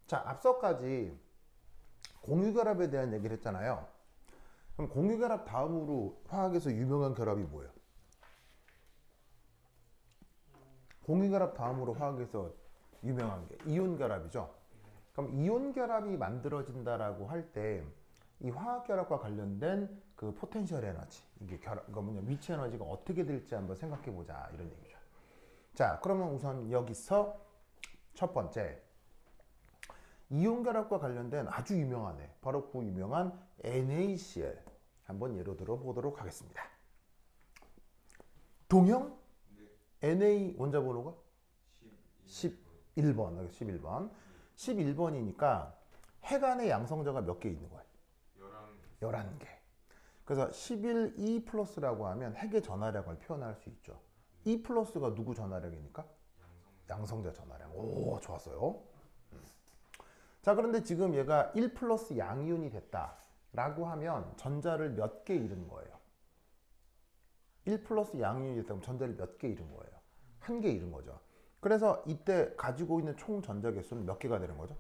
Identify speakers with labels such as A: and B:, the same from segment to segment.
A: 자, 앞서까지 공유결합에 대한 얘기를 했잖아요. 그럼 공유결합 다음으로 화학에서 유명한 결합이 뭐예요? 공유결합 다음으로 화학에서 유명한 게 이온결합이죠. 그럼 이온결합이 만들어진다라고 할 때 이 화학결합과 관련된 그 포텐셜 에너지, 이게 그러니까 뭐냐, 위치 에너지가 어떻게 될지 한번 생각해 보자, 이런 얘기죠. 자, 그러면 우선 여기서 첫 번째, 이온결합과 관련된 아주 유명하네. 바로 그 유명한 NaCl 한번 예로 들어 보도록 하겠습니다. 동형 Na 원자 번호가 11번. 11번. 11번이니까 핵 안에 양성자가 몇 개 있는 거예요? 11개. 그래서 11E 플러스라고 하면 핵의 전하량을 표현할 수 있죠. E 플러스가 누구 전하량이니까? 양성자 전하량. 오, 좋았어요. 자, 그런데 지금 얘가 1 플러스 양이온이 됐다라고 하면 전자를 몇 개 잃은 거예요? 1 플러스 양이온이 됐다면 전자를 몇 개 잃은 거예요? 한 개 잃은 거죠. 그래서 이때 가지고 있는 총 전자 개수는 몇 개가 되는 거죠?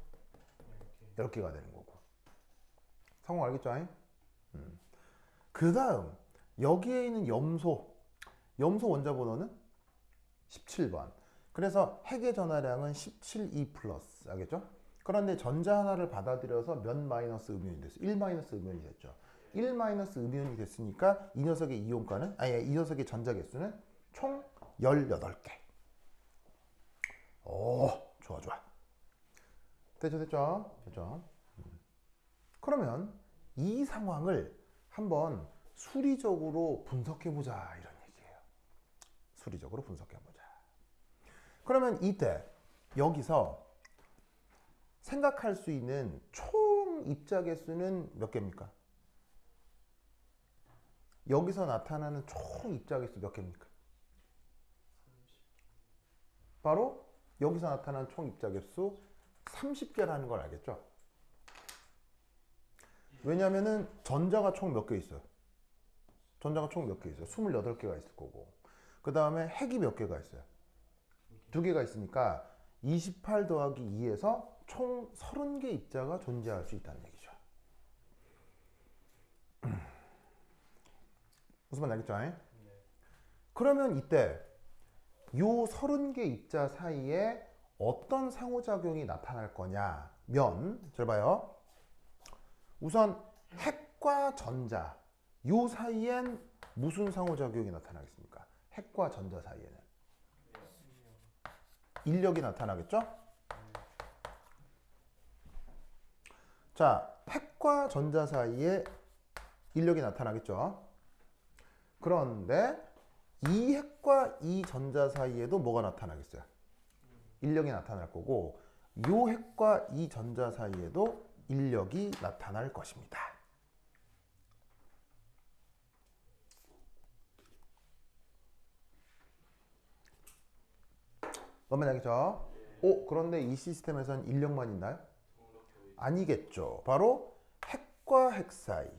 A: 10개가 되는 거고. 상호 알겠죠? 그 다음 여기에 있는 염소 원자 번호는 17번. 그래서 핵의 전하량은 17E 플러스. 알겠죠? 그런데 전자 하나를 받아들여서 몇 마이너스 음이온이 됐어요? 1 마이너스 음이온이 됐죠. 1 마이너스 음이온이 됐으니까 이 녀석의 이온가는, 이 녀석의 전자 개수는 총 18개. 오, 좋아. 됐죠? 그러면 이 상황을 한번 수리적으로 분석해보자, 이런 얘기예요. 수리적으로 분석해보자. 그러면 이때 여기서 생각할 수 있는 총 입자 개수는 몇 개입니까? 여기서 나타나는 총 입자 개수 몇 개입니까? 바로 여기서 나타나는 총 입자 개수 30개라는 걸 알겠죠? 왜냐면은 전자가 총 몇 개 있어요? 전자가 총 몇 개 있어요? 28개가 있을 거고. 그 다음에 핵이 몇 개가 있어요? 2개가 있으니까 28 더하기 2에서 총 30개 입자가 존재할 수 있다는 얘기죠. 무슨 말인지 알겠죠? 그러면 이때 요 30개 입자 사이에 어떤 상호작용이 나타날 거냐면, 잘 봐요. 우선 핵과 전자 요 사이엔 무슨 상호작용이 나타나겠습니까? 핵과 전자 사이에는 인력이 나타나겠죠? 자, 핵과 전자 사이에 인력이 나타나겠죠? 그런데 이 핵과 이 전자 사이에도 뭐가 나타나겠어요? 인력이 나타날 거고, 요 핵과 이 전자 사이에도 인력이 나타날 것입니다. 뭔 알겠죠? 그런데 이 시스템에서는 인력만 있나요? 아니겠죠. 바로 핵과 핵 사이,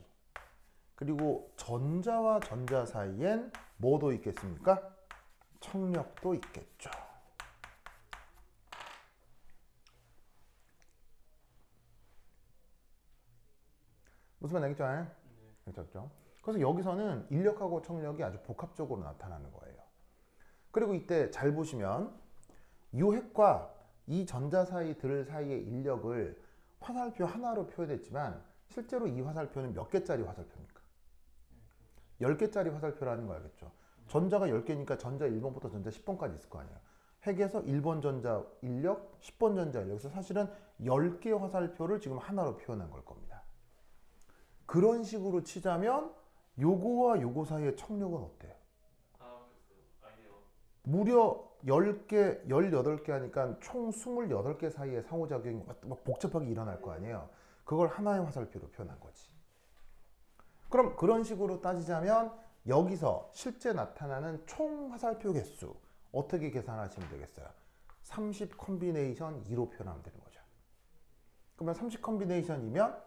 A: 그리고 전자와 전자 사이엔 뭐도 있겠습니까? 청력도 있겠죠. 무슨 말인지 알겠죠? 그렇죠? 그래서 여기서는 인력하고 청력이 아주 복합적으로 나타나는 거예요. 그리고 이때 잘 보시면 이 핵과 이 전자 들 사이의 인력을 화살표 하나로 표현했지만 실제로 이 화살표는 몇 개짜리 화살표입니까? 10개짜리 화살표라는 거 알겠죠? 전자가 10개니까 전자 1번부터 전자 10번까지 있을 거 아니에요. 핵에서 1번 전자 인력, 10번 전자 인력. 그래서 사실은 10개 화살표를 지금 하나로 표현한 걸 겁니다. 그런 식으로 치자면 요거와 요거 사이의 청력은 어때요? 무려 10개, 18개 하니까 총 28개 사이의 상호작용이 막 복잡하게 일어날 거 아니에요. 그걸 하나의 화살표로 표현한 거지. 그럼 그런 식으로 따지자면 여기서 실제 나타나는 총 화살표 개수 어떻게 계산하시면 되겠어요? 30 컨비네이션 2로 표현하면 되는 거죠. 그러면 30 컨비네이션이면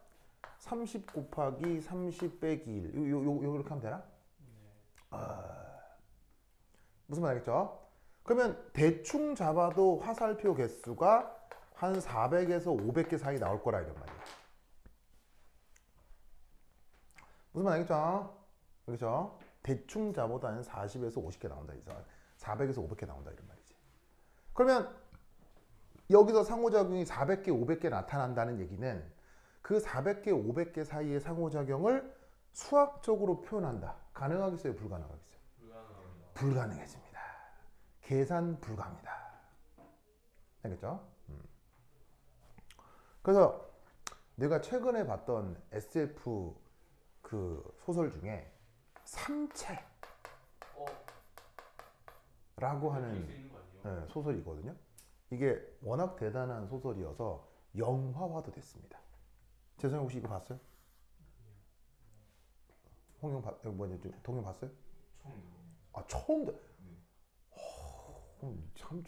A: 30 곱하기 30 빼기 1 이렇게 하면 되나? 무슨 말 알겠죠? 그러면 대충 잡아도 화살표 개수가 한 400에서 500개 사이 나올 거라 이런 말이에요. 무슨 말 알겠죠? 그렇죠? 대충 잡아도 한 40에서 50개 나온다. 400에서 500개 나온다 이런 말이지. 그러면 여기서 상호작용이 400개, 500개 나타난다는 얘기는 그 400개, 500개 사이의 상호작용을 수학적으로 표현한다. 가능하겠어요? 불가능하겠어요? 불가능해집니다. 계산 불가합니다. 알겠죠? 그래서 내가 최근에 봤던 SF 그 소설 중에 삼체라고 하는 소설이거든요. 이게 워낙 대단한 소설이어서 영화화도 됐습니다. 재성이 혹시 이거 봤어요? 홍영 동영 봤어요?
B: 처음.
A: 아 처음 참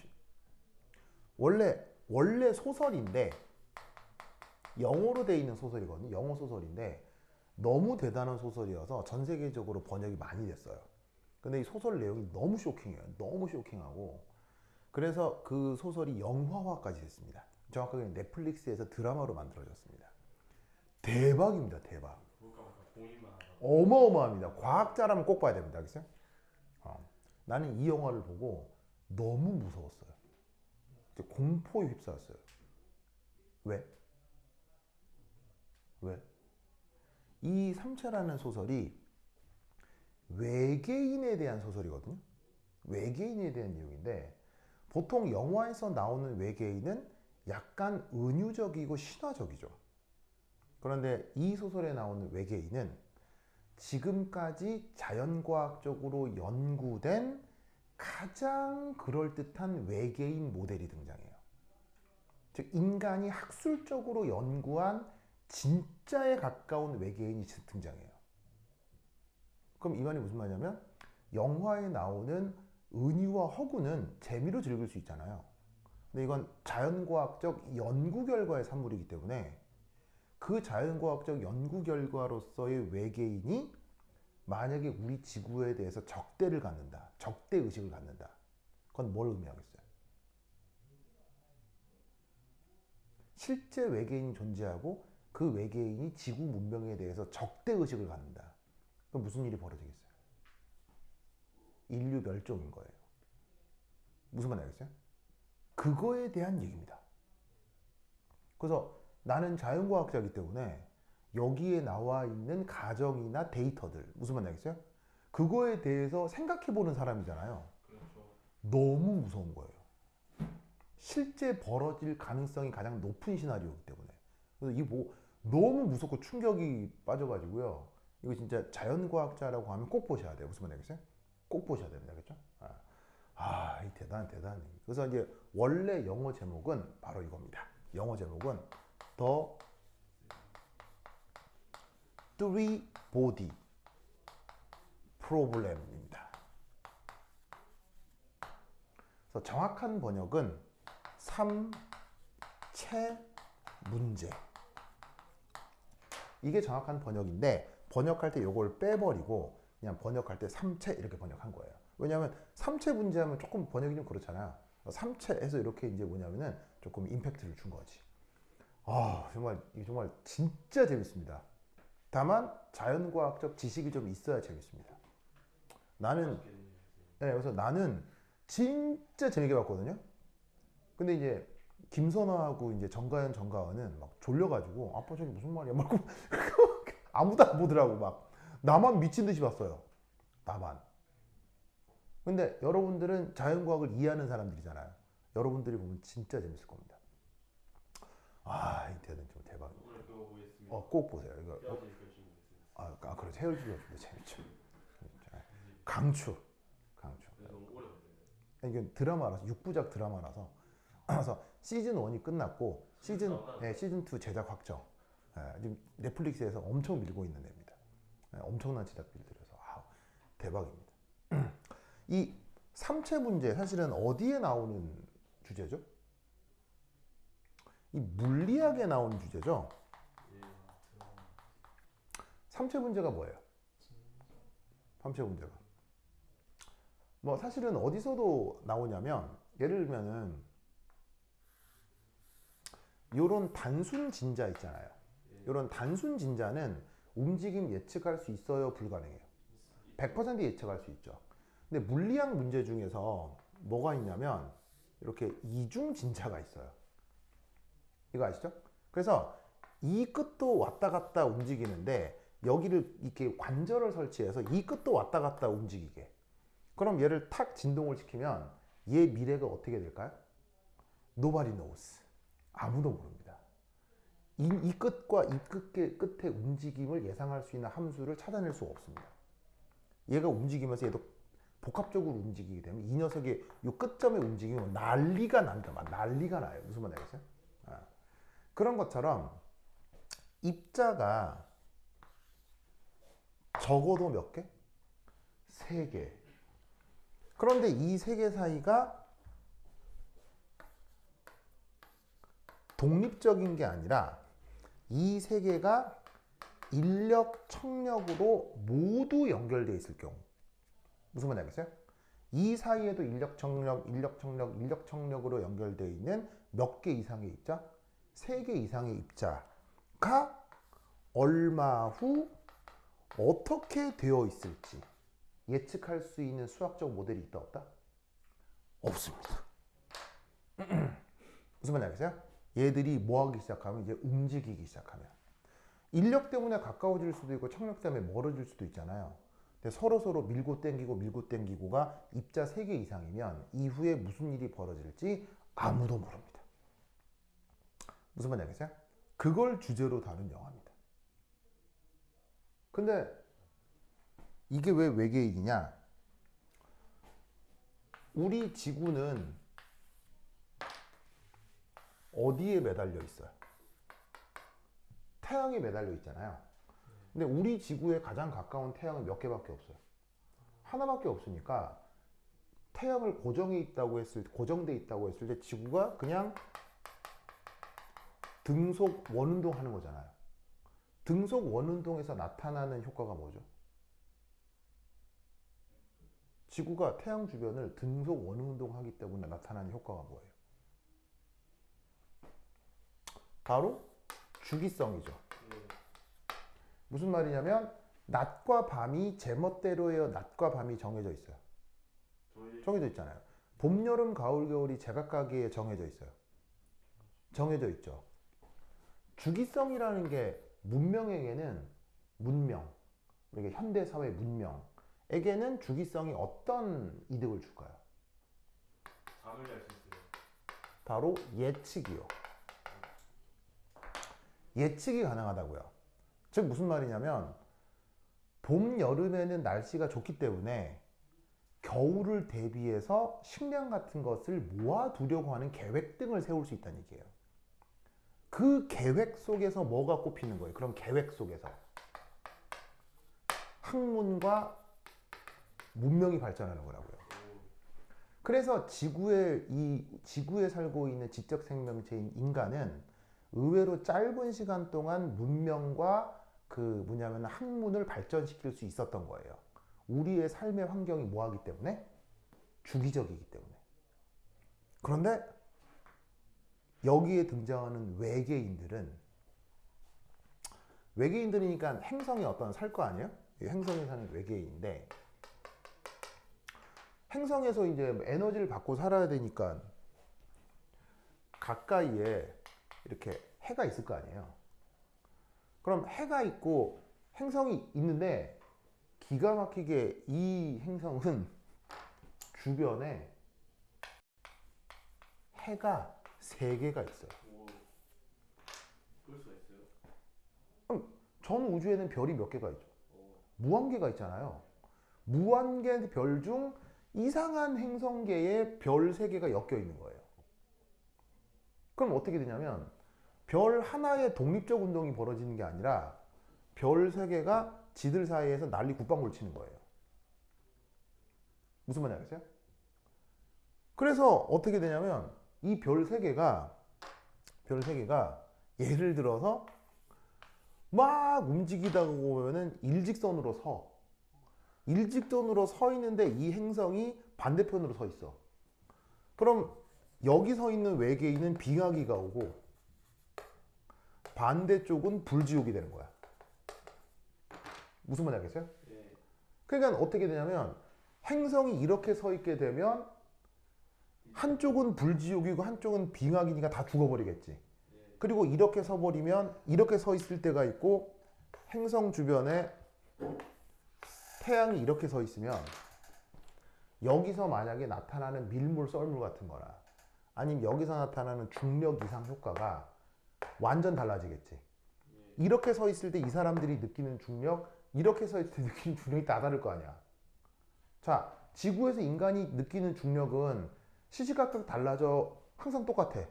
A: 원래 소설인데 영어로 돼 있는 소설이거든요. 영어 소설인데 너무 대단한 소설이어서 전 세계적으로 번역이 많이 됐어요. 근데 이 소설 내용이 너무 쇼킹해요. 너무 쇼킹하고 그래서 그 소설이 영화화까지 됐습니다. 정확하게 넷플릭스에서 드라마로 만들어졌습니다. 대박입니다. 대박. 어마어마합니다. 과학자라면 꼭 봐야 됩니다. 알겠어요? 나는 이 영화를 보고 너무 무서웠어요. 공포에 휩싸였어요. 왜? 이 삼체라는 소설이 외계인에 대한 소설이거든요. 외계인에 대한 내용인데 보통 영화에서 나오는 외계인은 약간 은유적이고 신화적이죠. 그런데 이 소설에 나오는 외계인은 지금까지 자연과학적으로 연구된 가장 그럴듯한 외계인 모델이 등장해요. 즉 인간이 학술적으로 연구한 진짜에 가까운 외계인이 등장해요. 그럼 이 말이 무슨 말이냐면 영화에 나오는 은유와 허구는 재미로 즐길 수 있잖아요. 근데 이건 자연과학적 연구 결과의 산물이기 때문에 그 자연과학적 연구 결과로서의 외계인이 만약에 우리 지구에 대해서 적대를 갖는다. 적대의식을 갖는다. 그건 뭘 의미하겠어요? 실제 외계인이 존재하고 그 외계인이 지구 문명에 대해서 적대의식을 갖는다. 그럼 무슨 일이 벌어지겠어요? 인류 멸종인 거예요. 무슨 말 알겠어요? 그거에 대한 얘기입니다. 그래서 나는 자연과학자이기 때문에 여기에 나와 있는 가정이나 데이터들 무슨 말 알겠어요? 그거에 대해서 생각해보는 사람이잖아요.
B: 그렇죠.
A: 너무 무서운 거예요. 실제 벌어질 가능성이 가장 높은 시나리오이기 때문에. 그래서 이게 뭐 너무 무섭고 충격이 빠져가지고요. 이거 진짜 자연과학자라고 하면 꼭 보셔야 돼요. 무슨 말 알겠어요? 꼭 보셔야 됩니다. 그렇죠? 이 대단한. 그래서 이제 원래 영어 제목은 바로 이겁니다. 영어 제목은 The Three Body Problem입니다. 그래서 정확한 번역은 삼체 문제. 이게 정확한 번역인데 번역할 때 이걸 빼버리고 그냥 번역할 때 삼체 이렇게 번역한 거예요. 왜냐하면 삼체 문제하면 조금 번역이 좀 그렇잖아요. 삼체에서 이렇게 이제 뭐냐면은 조금 임팩트를 준 거지. 이게 정말 진짜 재밌습니다. 다만 자연과학적 지식이 좀 있어야 재밌습니다. 그래서 나는 진짜 재밌게 봤거든요. 근데 이제 김선화하고 이제 정가은은 막 졸려가지고 아빠 저게 무슨 말이야 막 아무도 안 보더라고. 막 나만 미친 듯이 봤어요. 나만. 근데 여러분들은 자연과학을 이해하는 사람들이잖아요. 여러분들이 보면 진짜 재밌을 겁니다. 이때는 좀 대박입니다. 꼭 보세요. 이거 그렇죠. 헤어질 결심도 재밌죠. 강추. 이게 드라마라서 6부작 드라마라서 그래서 시즌 1이 끝났고 시즌 2 제작 확정. 지금 넷플릭스에서 엄청 밀고 있는 애입니다. 엄청난 제작비를 들여서 대박입니다. 이 삼체 문제 사실은 어디에 나오는 주제죠? 이 물리학에 나오는 주제죠. 삼체 문제가 뭐예요? 삼체 문제가 뭐 사실은 어디서도 나오냐면 예를 들면은 요런 단순 진자 있잖아요. 요런 단순 진자는 움직임 예측할 수 있어요, 불가능해요? 100% 예측할 수 있죠. 근데 물리학 문제 중에서 뭐가 있냐면 이렇게 이중 진자가 있어요. 이거 아시죠? 그래서 이 끝도 왔다 갔다 움직이는데 여기를 이렇게 관절을 설치해서 이 끝도 왔다 갔다 움직이게. 그럼 얘를 탁 진동을 시키면 얘 미래가 어떻게 될까요? Nobody knows. 아무도 모릅니다. 이 끝과 이 끝의 움직임을 예상할 수 있는 함수를 찾아낼 수가 없습니다. 얘가 움직이면서 얘도 복합적으로 움직이게 되면 이 녀석의 이 끝점의 움직임은 난리가 난다. 막 난리가 나요. 무슨 말인지 알겠어요? 그런 것처럼 입자가 적어도 몇 개? 3개. 그런데 이 3개 사이가 독립적인 게 아니라 이 3개가 인력, 청력으로 모두 연결되어 있을 경우. 무슨 말인지 알겠어요? 이 사이에도 인력, 청력, 인력, 청력, 인력, 청력으로 연결되어 있는 몇 개 이상의 입자? 3개 이상의 입자가 얼마 후 어떻게 되어 있을지 예측할 수 있는 수학적 모델이 있다 없다? 없습니다. 무슨 말인지 알겠어요? 얘들이 뭐 하기 시작하면 이제 움직이기 시작하면 인력 때문에 가까워질 수도 있고 청력 때문에 멀어질 수도 있잖아요. 근데 서로 밀고 땡기고가 입자 3개 이상이면 이후에 무슨 일이 벌어질지 아무도 모릅니다. 무슨 말인지 알겠어요? 그걸 주제로 다룬 영화입니다. 근데 이게 왜 외계인이냐? 우리 지구는 어디에 매달려 있어요? 태양에 매달려 있잖아요. 근데 우리 지구에 가장 가까운 태양은 몇 개밖에 없어요. 하나밖에 없으니까 태양을 고정돼 있다고 했을 때 지구가 그냥 등속 원운동 하는 거잖아요. 등속 원운동에서 나타나는 효과가 뭐죠? 지구가 태양 주변을 등속 원운동 하기 때문에 나타나는 효과가 뭐예요? 바로 주기성이죠. 무슨 말이냐면 낮과 밤이 제멋대로예요? 낮과 밤이 정해져 있어요? 정해져 있잖아요. 봄, 여름, 가을, 겨울이 제각각에 정해져 있어요. 정해져 있죠. 주기성이라는 게 문명에게는 이게 현대사회 문명에게는 주기성이 어떤 이득을 줄까요?
B: 잠을 잘 수 있어요.
A: 바로 예측이요. 예측이 가능하다고요. 즉 무슨 말이냐면 봄, 여름에는 날씨가 좋기 때문에 겨울을 대비해서 식량 같은 것을 모아두려고 하는 계획 등을 세울 수 있다는 얘기예요. 그 계획 속에서 뭐가 꼽히는 거예요? 그럼 계획 속에서 학문과 문명이 발전하는 거라고요. 그래서 지구에 살고 있는 지적 생명체인 인간은 의외로 짧은 시간 동안 문명과 학문을 발전시킬 수 있었던 거예요. 우리의 삶의 환경이 뭐하기 때문에? 주기적이기 때문에. 그런데 여기에 등장하는 외계인들이니까 행성에 살 거 아니에요? 행성에 사는 외계인인데 행성에서 이제 에너지를 받고 살아야 되니까 가까이에 이렇게 해가 있을 거 아니에요. 그럼 해가 있고 행성이 있는데 기가 막히게 이 행성은 주변에 해가 3개가 있어요.
B: 그럴 수가 있어요?
A: 그럼 전 우주에는 별이 몇 개가 있죠? 무한개가 있잖아요. 무한개 별 중 이상한 행성계에 별 3개가 엮여 있는 거예요. 그럼 어떻게 되냐면 별 하나의 독립적 운동이 벌어지는 게 아니라 별 3개가 지들 사이에서 난리 국방을 치는 거예요. 무슨 말인지 알겠어요? 그래서 어떻게 되냐면 이 별 3개가 예를 들어서 막 움직이다가 보면은 일직선으로 서 있는데 이 행성이 반대편으로 서 있어. 그럼 여기 서 있는 외계인은 빙하기가 오고 반대쪽은 불지옥이 되는 거야. 무슨 말인지 알겠어요?
B: 예.
A: 그러니까 어떻게 되냐면 행성이 이렇게 서 있게 되면 한쪽은 불지옥이고 한쪽은 빙하기니까 다 죽어버리겠지. 그리고 이렇게 서 버리면 이렇게 서 있을 때가 있고 행성 주변에 태양이 이렇게 서 있으면 여기서 만약에 나타나는 밀물, 썰물 같은 거나 아니면 여기서 나타나는 중력 이상 효과가 완전 달라지겠지. 이렇게 서 있을 때 이 사람들이 느끼는 중력, 이렇게 서 있을 때 느끼는 중력이 다 다를 거 아니야. 자, 지구에서 인간이 느끼는 중력은 시시각각 달라져. 항상 똑같아.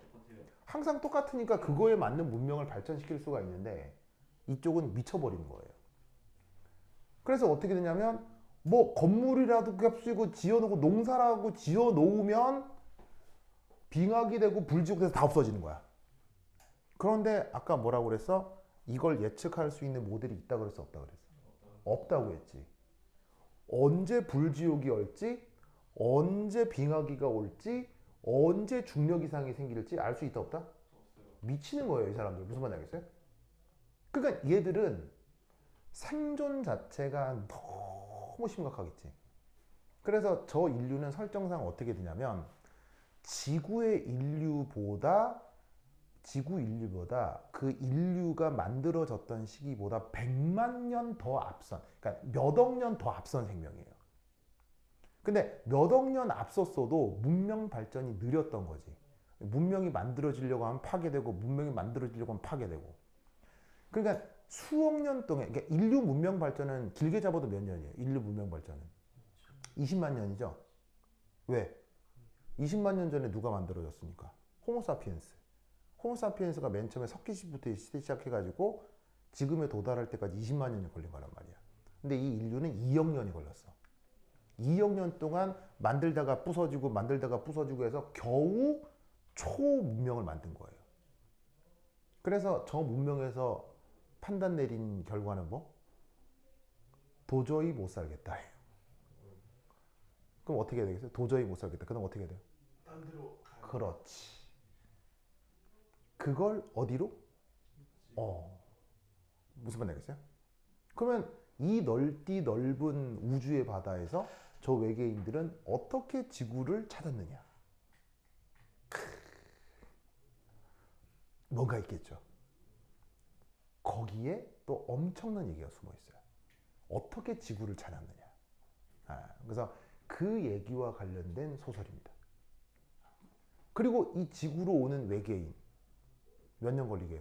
A: 항상 똑같으니까 그거에 맞는 문명을 발전시킬 수가 있는데 이쪽은 미쳐버린 거예요. 그래서 어떻게 되냐면 뭐 건물이라도 겹치고 지어놓고 농사라고 지어놓으면 빙하기 되고 불지옥 돼서 다 없어지는 거야. 그런데 아까 뭐라고 그랬어? 이걸 예측할 수 있는 모델이 있다 그랬어? 없다 그랬어? 없다고 했지. 언제 불지옥이 올지, 언제 빙하기가 올지, 언제 중력 이상이 생길지 알 수 있다 없다? 미치는 거예요, 이 사람들. 무슨 말인지 알겠어요? 그러니까 얘들은 생존 자체가 너무 심각하겠지. 그래서 저 인류는 설정상 어떻게 되냐면 지구 인류보다 그 인류가 만들어졌던 시기보다 100만 년 더 앞선, 그러니까 몇 억 년 더 앞선 생명이에요. 근데 몇 억 년 앞섰어도 문명 발전이 느렸던 거지. 문명이 만들어지려고 하면 파괴되고 문명이 만들어지려고 하면 파괴되고. 그러니까 수억 년 동안, 그러니까 인류 문명 발전은 길게 잡아도 몇 년이에요? 인류 문명 발전은 20만 년이죠. 왜? 20만 년 전에 누가 만들어졌습니까? 호모사피엔스. 호모사피엔스가 맨 처음에 석기시부터 시작해가지고 지금에 도달할 때까지 20만 년이 걸린 거란 말이야. 근데 이 인류는 2억 년이 걸렸어. 2억 년 동안 만들다가 부서지고 해서 겨우 초문명을 만든 거예요. 그래서 저 문명에서 판단 내린 결과는 뭐? 도저히 못 살겠다. 그럼 어떻게 해야 되겠어요? 도저히 못 살겠다. 그럼 어떻게 해야 돼요?
B: 딴 데로 가요.
A: 그렇지. 그걸 어디로? 무슨 말 되겠어요? 그러면 이 넓은 우주의 바다에서 저 외계인들은 어떻게 지구를 찾았느냐? 뭔가 있겠죠. 거기에 또 엄청난 얘기가 숨어 있어요. 어떻게 지구를 찾았느냐? 그래서 그 얘기와 관련된 소설입니다. 그리고 이 지구로 오는 외계인 몇 년 걸리게요?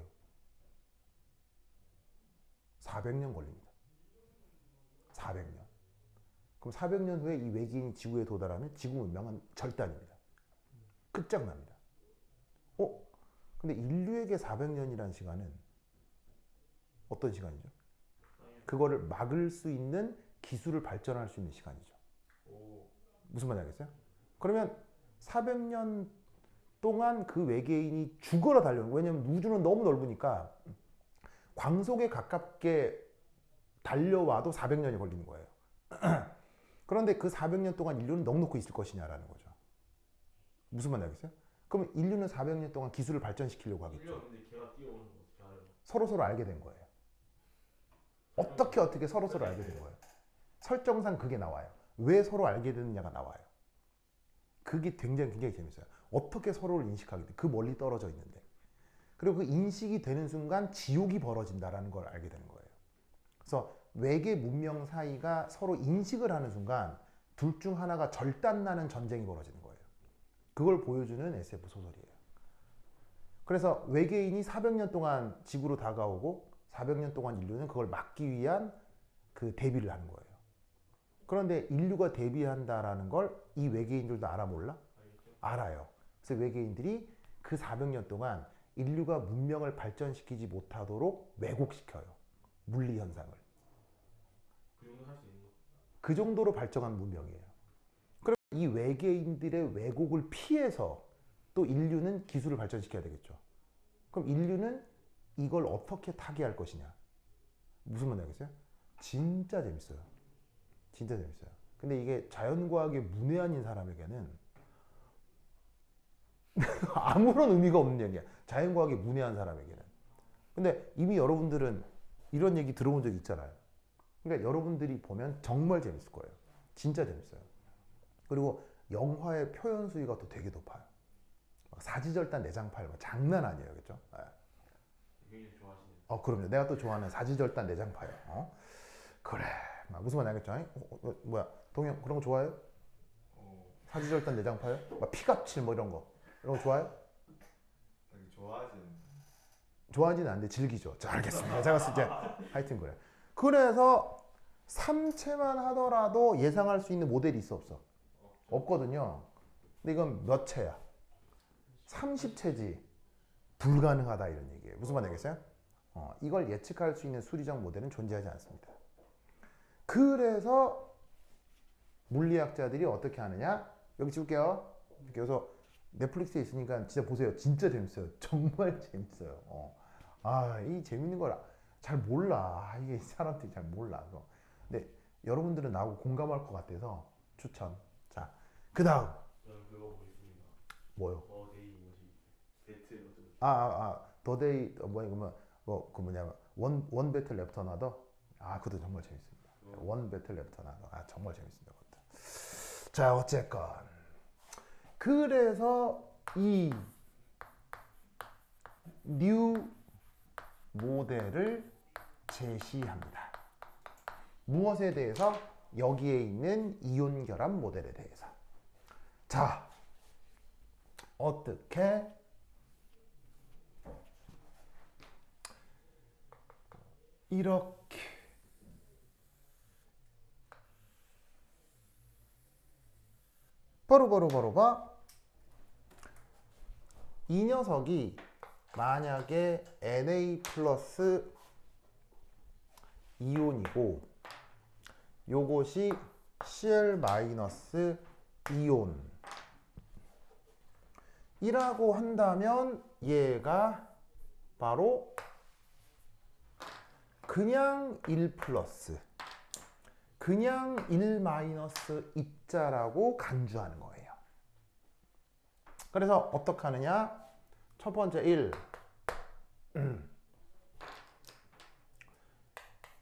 A: 400년 걸립니다. 400년. 그럼 400년 후에 이 외계인이 지구에 도달하면 지구 문명은 절단입니다. 끝장납니다. 근데 인류에게 400년이라는 시간은 어떤 시간이죠? 그거를 막을 수 있는 기술을 발전할 수 있는 시간이죠. 무슨 말인지 알겠어요? 그러면 400년 동안 그 외계인이 죽어라 달려요. 왜냐면 우주는 너무 넓으니까 광속에 가깝게 달려와도 400년이 걸리는 거예요. 그런데 그 400년 동안 인류는 넉넉히 있을 것이냐라는 거죠. 무슨 말인지 알겠어요? 그럼 인류는 400년 동안 기술을 발전시키려고 하겠죠.
B: 근데 걔가 뛰어오는 거 어떻게 알아요?
A: 서로 알게 된 거예요. 어떻게 서로 알게 된 거예요. 설정상 그게 나와요. 왜 서로 알게 됐느냐가 나와요. 그게 굉장히 재밌어요. 어떻게 서로를 인식하게 돼? 그 멀리 떨어져 있는데. 그리고 그 인식이 되는 순간 지옥이 벌어진다라는 걸 알게 되는 거예요. 그래서 외계 문명 사이가 서로 인식을 하는 순간 둘 중 하나가 절단나는 전쟁이 벌어지는 거예요. 그걸 보여주는 SF 소설이에요. 그래서 외계인이 400년 동안 지구로 다가오고 400년 동안 인류는 그걸 막기 위한 그 대비를 하는 거예요. 그런데 인류가 대비한다라는 걸 이 외계인들도 알아 몰라? 알아요. 그래서 외계인들이 그 400년 동안 인류가 문명을 발전시키지 못하도록 왜곡시켜요. 물리 현상을.
B: 그 정도 할 수 있는 거?
A: 그 정도로 발전한 문명이에요. 그럼 이 외계인들의 왜곡을 피해서 또 인류는 기술을 발전시켜야 되겠죠. 그럼 인류는 이걸 어떻게 타개할 것이냐? 무슨 말인지 알겠어요? 진짜 재밌어요. 진짜 재밌어요. 근데 이게 자연과학에 문외한인 사람에게는 아무런 의미가 없는 얘기야. 자연과학에 문외한 사람에게는. 근데 이미 여러분들은 이런 얘기 들어본 적 있잖아요. 그러니까 여러분들이 보면 정말 재밌을 거예요. 진짜 재밌어요. 그리고 영화의 표현 수위가 또 되게 높아요. 막 사지절단 내장파일 뭐 장난 아니에요, 그렇죠?
B: 굉장히 좋아하시네요.
A: 그럼요. 내가 또 좋아하는 사지절단 내장파예요. 그래. 무슨 말인지 알겠죠? 뭐야, 동영 그런 거 좋아해요? 사지절단 내장파요? 막 피갑칠 뭐 이런 거 좋아해요? 좋아하지는 않는데 즐기죠. 자, 알겠습니다. 제가 쓸 때 하여튼 그래. 그래서 3채만 하더라도 예상할 수 있는 모델이 있어 없어? 없거든요. 근데 이건 몇 채야? 30채지. 불가능하다 이런 얘기예요. 무슨 말 알겠어요? 이걸 예측할 수 있는 수리적 모델은 존재하지 않습니다. 그래서 물리학자들이 어떻게 하느냐? 여기 찍을게요. 그래서 넷플릭스에 있으니까 진짜 보세요. 진짜 재밌어요. 정말 재밌어요. 이 재밌는 걸 잘 몰라. 이게 사람들이 잘 몰라. 근데 여러분들은 나하고 공감할 것 같아서 추천. 자, 그 다음.
B: 저는 그거 보고 있습니다.
A: 뭐요?
B: 데이 뭐지? 배틀 어쩌고.
A: 더 데이, 그 뭐냐, 원 배틀 랩터 나더? 그것도 정말 재밌습니다. 원 배틀 랩터 나더. 정말 재밌습니다. 그것도. 자, 어쨌건. 그래서 이 뉴 모델을 제시합니다. 무엇에 대해서? 여기에 있는 이온 결합 모델에 대해서. 자, 어떻게 이렇게 바로 봐. 이 녀석이 만약에 Na 플러스 이온이고 요것이 Cl 마이너스 이온 이라고 한다면 얘가 바로 그냥 1 플러스 그냥 1 마이너스 입자라고 간주하는 거예요. 그래서 어떻게 하느냐? 첫 번째 1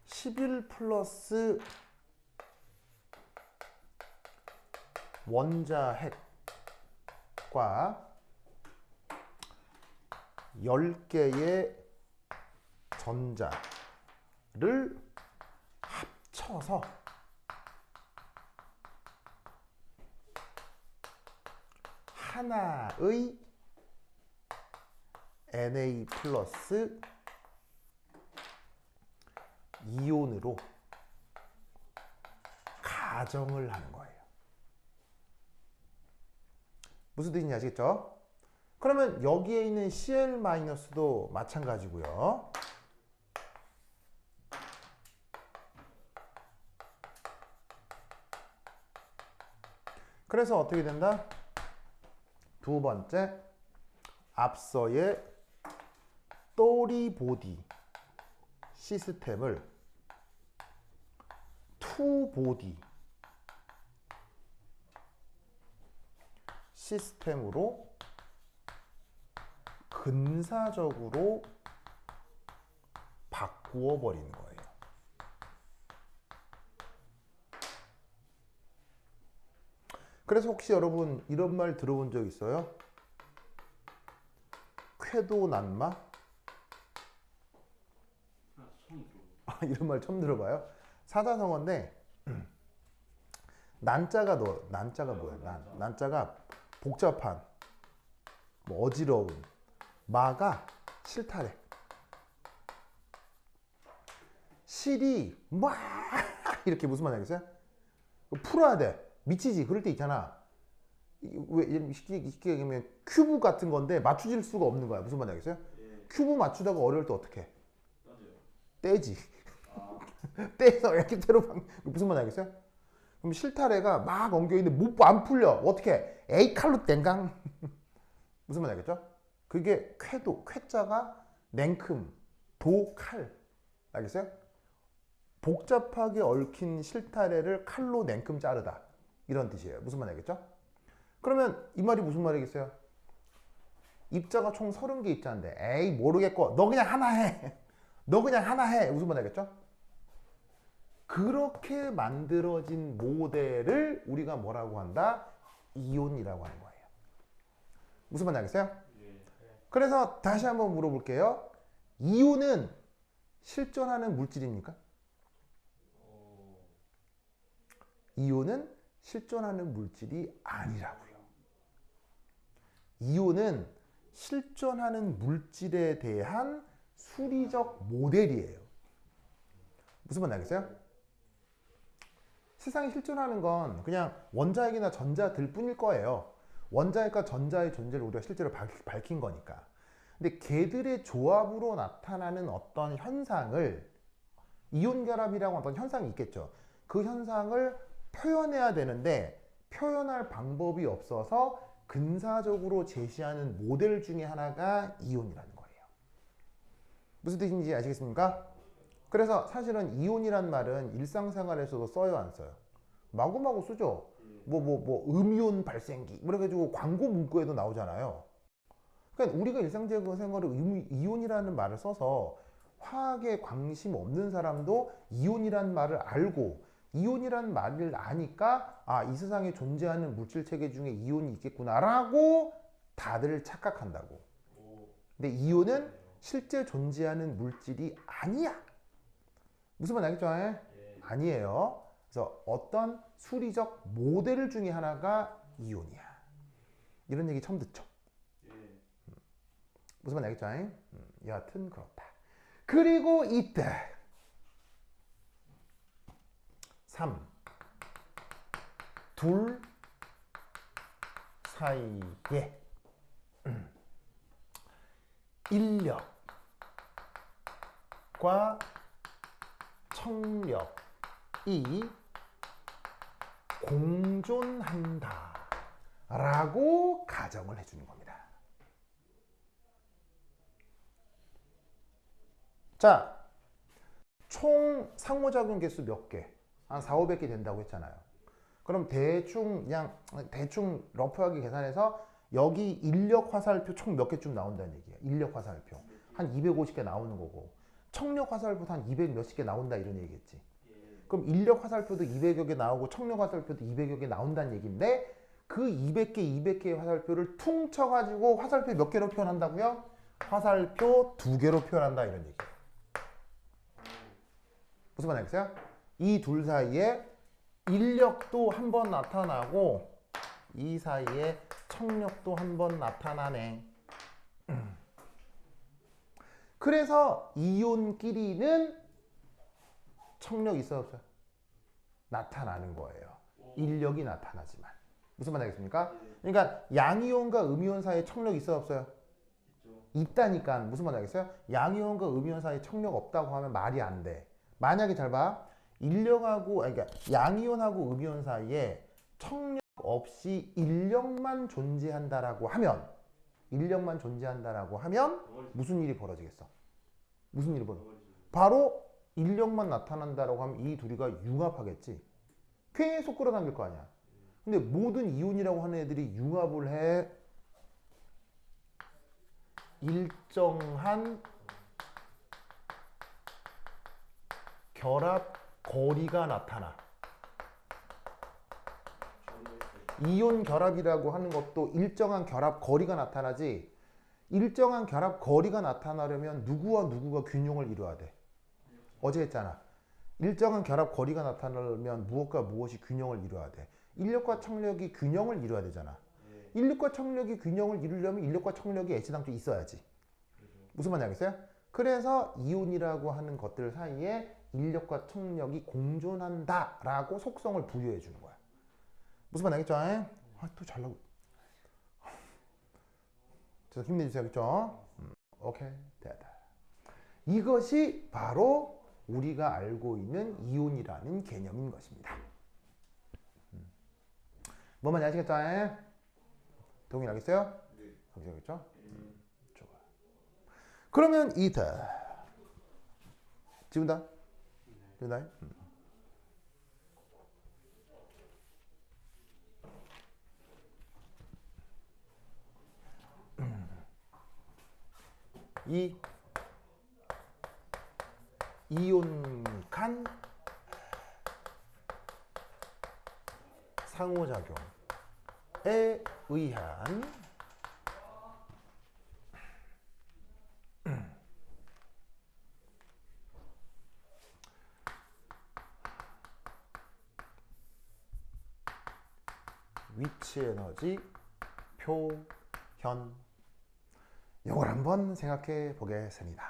A: 11 플러스 원자 핵과 10개의 전자를 합쳐서 하나의 Na 플러스 이온으로 가정을 하는 거예요. 무슨 뜻인지 아시겠죠? 그러면 여기에 있는 Cl-도 마찬가지고요. 그래서 어떻게 된다? 두 번째, 앞서의 또리보디 시스템을 투보디 시스템으로 근사적으로 바꾸어 버리는 거예요. 그래서 혹시 여러분 이런 말 들어본 적 있어요? 쾌도난마? 이런 말 처음 들어봐요? 사자성어인데 난자가 뭐야? 난자가 복잡한, 뭐 어지러운, 마가 싫다래. 실이 막 이렇게 무슨 말인지 알겠어요? 풀어야 돼. 미치지. 그럴 때 있잖아. 왜 쉽게 얘기하면 큐브 같은 건데 맞추질 수가 없는 거야. 무슨 말인지 알겠어요?
B: 예.
A: 큐브 맞추다가 어려울 때 어떻게 해?
B: 던져요.
A: 떼지. 떼서 이렇게 무슨 말인지 알겠어요? 그럼 실타래가 막 엉겨있는데 안 풀려. 어떻게 해? 에이 칼로 땡강. 무슨 말인지 알겠죠? 그게 쾌도. 쾌자가 냉큼, 도, 칼. 알겠어요? 복잡하게 얽힌 실타래를 칼로 냉큼 자르다. 이런 뜻이에요. 무슨 말인지 알겠죠? 그러면 이 말이 무슨 말이겠어요? 입자가 총 30개 입자인데 에이 모르겠고 너 그냥 하나 해. 너 그냥 하나 해. 무슨 말 알겠죠? 그렇게 만들어진 모델을 우리가 뭐라고 한다? 이온이라고 하는 거예요. 무슨 말 알겠어요?
B: 예.
A: 그래서 다시 한번 물어볼게요. 이온은 실존하는 물질입니까? 이온은 실존하는 물질이 아니라고요. 이온은 실존하는 물질에 대한 수리적 모델이에요. 무슨 말 알겠어요? 세상에 실존하는 건 그냥 원자핵이나 전자들 뿐일 거예요. 원자핵과 전자의 존재를 우리가 실제로 밝힌 거니까. 근데 걔들의 조합으로 나타나는 어떤 현상을 이온 결합이라고 어떤 현상이 있겠죠. 그 현상을 표현해야 되는데 표현할 방법이 없어서 근사적으로 제시하는 모델 중에 하나가 이온이라는 거예요. 무슨 뜻인지 아시겠습니까? 그래서 사실은 이온이란 말은 일상생활에서도 써요, 안 써요? 마구마구 쓰죠. 음이온 발생기 그래가지고 광고 문구에도 나오잖아요. 그러니까 우리가 일상생활에 이온이라는 말을 써서 화학에 관심 없는 사람도 이온이란 말을 알고 이온이란 말을 아니까 아, 이 세상에 존재하는 물질 체계 중에 이온이 있겠구나라고 다들 착각한다고. 근데 이온은 실제 존재하는 물질이 아니야. 무슨 말 알겠죠? 아니에요. 그래서 어떤 수리적 모델 중에 하나가 이온이야. 이런 얘기 처음 듣죠? 무슨 말 알겠죠? 여하튼 그렇다. 그리고 이때 3. 둘 사이에 인력과 청력이 공존한다 라고 가정을 해주는 겁니다. 자, 총 상호작용 개수 몇 개? 한 4, 500개 된다고 했잖아요. 그럼 대충 러프하게 계산해서 여기 인력 화살표 총 몇 개쯤 나온다는 얘기예요. 인력 화살표 한 250개 나오는 거고 청력 화살표도 한 200 몇십 개 나온다 이런 얘기겠지. 그럼 인력 화살표도 200여 개 나오고 청력 화살표도 200여 개 나온다는 얘기인데 그 200개의 화살표를 퉁쳐가지고 화살표 몇 개로 표현한다고요? 화살표 2개로 표현한다 이런 얘기예요. 무슨 말 알겠어요? 이 둘 사이에 인력도 한 번 나타나고 이 사이에 청력도 한 번 나타나네. 그래서 이온끼리는 청력 있어요 없어요? 나타나는 거예요. 인력이 나타나지만. 무슨 말 알겠습니까? 그러니까 양이온과 음이온 사이에 청력 있어요 없어요? 있다니까. 무슨 말 알겠어요? 양이온과 음이온 사이에 청력 없다고 하면 말이 안 돼. 만약에 잘 봐. 그러니까 양이온하고 음이온 사이에 청력 없이 인력만 존재한다라고 하면 무슨 일이 벌어지겠어? 무슨 일이 벌어져? 바로 인력만 나타난다라고 하면 이 둘이가 융합하겠지. 계속 끌어당길 거 아니야. 근데 모든 이온이라고 하는 애들이 융합을 해. 일정한 결합 거리가 나타나. 이온 결합이라고 하는 것도 일정한 결합 거리가 나타나지. 일정한 결합 거리가 나타나려면 누구와 누구가 균형을 이루어야 돼. 어제 했잖아. 일정한 결합 거리가 나타나려면 무엇과 무엇이 균형을 이루어야 돼. 인력과 청력이 균형을 이루어야 되잖아. 인력과 청력이 균형을 이루려면 인력과 청력이 애시당초 있어야지. 무슨 말인지 알겠어요? 그래서 이온이라고 하는 것들 사이에 인력과 청력이 공존한다라고 속성을 부여해 주는 거야. 무슨 말 알겠죠? 또 잘나고. 저 힘내주세요. 알겠죠? 오케이. 됐다. 이것이 바로 우리가 알고 있는 이온이라는 개념인 것입니다. 뭔 말인지 아시겠죠? 동의하겠어요? 네. 동의하겠죠? 좋아. 그러면 이다. 지운다? 지운다? 이 이온 간 상호작용에 의한 위치 에너지 표현. 이걸 한번 생각해 보겠습니다.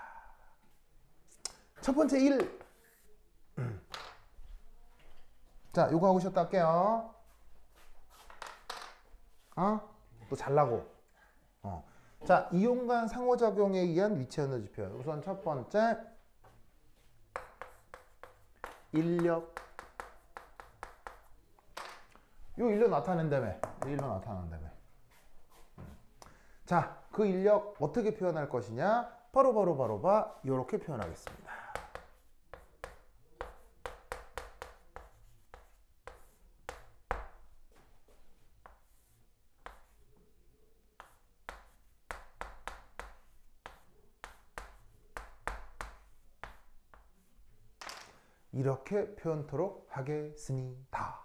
A: 첫 번째 1. 자, 요거 하고 쉬었다 할게요. 또 잘라고. 자, 이온 간 상호작용에 의한 위치 에너지 표현. 우선 첫 번째 인력. 요 인력 나타낸다며. 인력 나타난다며. 자, 그 인력 어떻게 표현할 것이냐? 바로 이렇게 표현하겠습니다. 이렇게 표현토록 하겠습니다.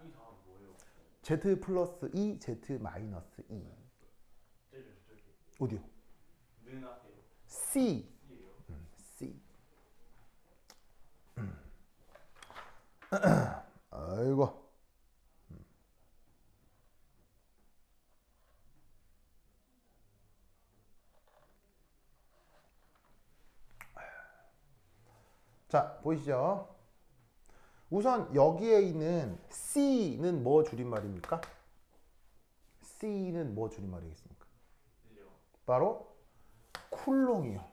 B: 이 다음 뭐예요?
A: Z 플러스 E, Z 마이너스 E.
B: 저기
A: 어디요?
B: 는 앞에요.
A: C.
B: C예요.
A: C. 아이고. 자, 보이시죠? 우선 여기에 있는 C는 뭐 줄임말입니까? C는 뭐 줄임말이겠습니까?
B: 인력.
A: 바로 쿨롱이요.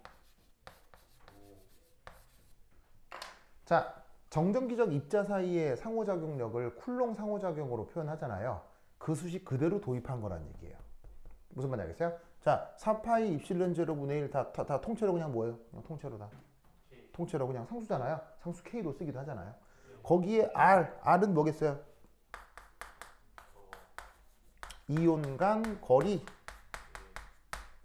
A: 자, 정전기적 입자 사이의 상호작용력을 쿨롱 상호작용으로 표현하잖아요. 그 수식 그대로 도입한 거란 얘기예요. 무슨 말인지 알겠어요? 자, 4파이 입실론 제로분의 1 다 통째로 그냥 뭐예요? 그냥 통째로 다.
B: K.
A: 통째로 그냥 상수잖아요. 상수 K로 쓰기도 하잖아요. 거기에 R은 뭐겠어요? 이온 간 거리.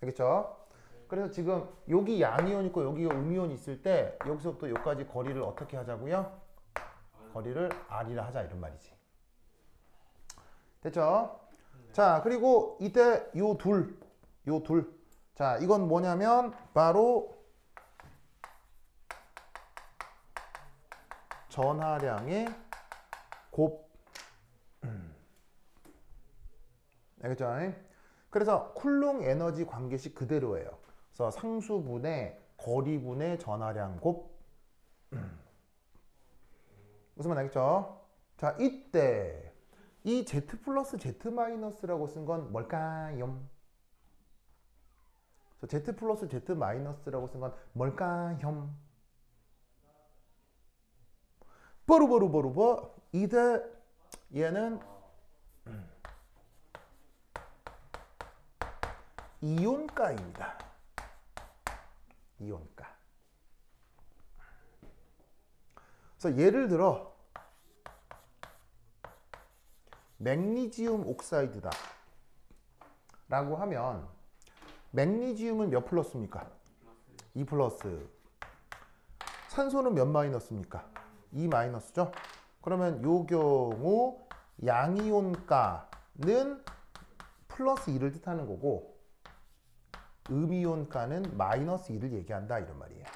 A: 알겠죠? 그래서 지금 여기 양이온 있고 여기가 음이온 있을 때 여기서부터 여기까지 거리를 어떻게 하자고요? 거리를 R이라 하자 이런 말이지. 됐죠? 자, 그리고 이때 요 둘. 자, 이건 뭐냐면 바로 전하량의 곱. 알겠죠? 그래서 쿨롱 에너지 관계식 그대로예요. 그래서 상수분의 거리분의 전하량 곱. 무슨 말 알겠죠? 자, 이때 이 Z 플러스 Z 마이너스라고 쓴 건 뭘까요? Z 플러스 Z 마이너스라고 쓴 건 뭘까요? 버루 이때 얘는 이온가입니다. 이온가. 그래서 예를 들어 맥니지움 옥사이드다 라고 하면 맥니지움은 몇 플러스입니까? 2 플러스. 산소는 몇 마이너스입니까? 2 마이너스죠? 그러면 요 경우 양이온가는 플러스 2를 뜻하는 거고 음이온가는 마이너스 2를 얘기한다 이런 말이에요.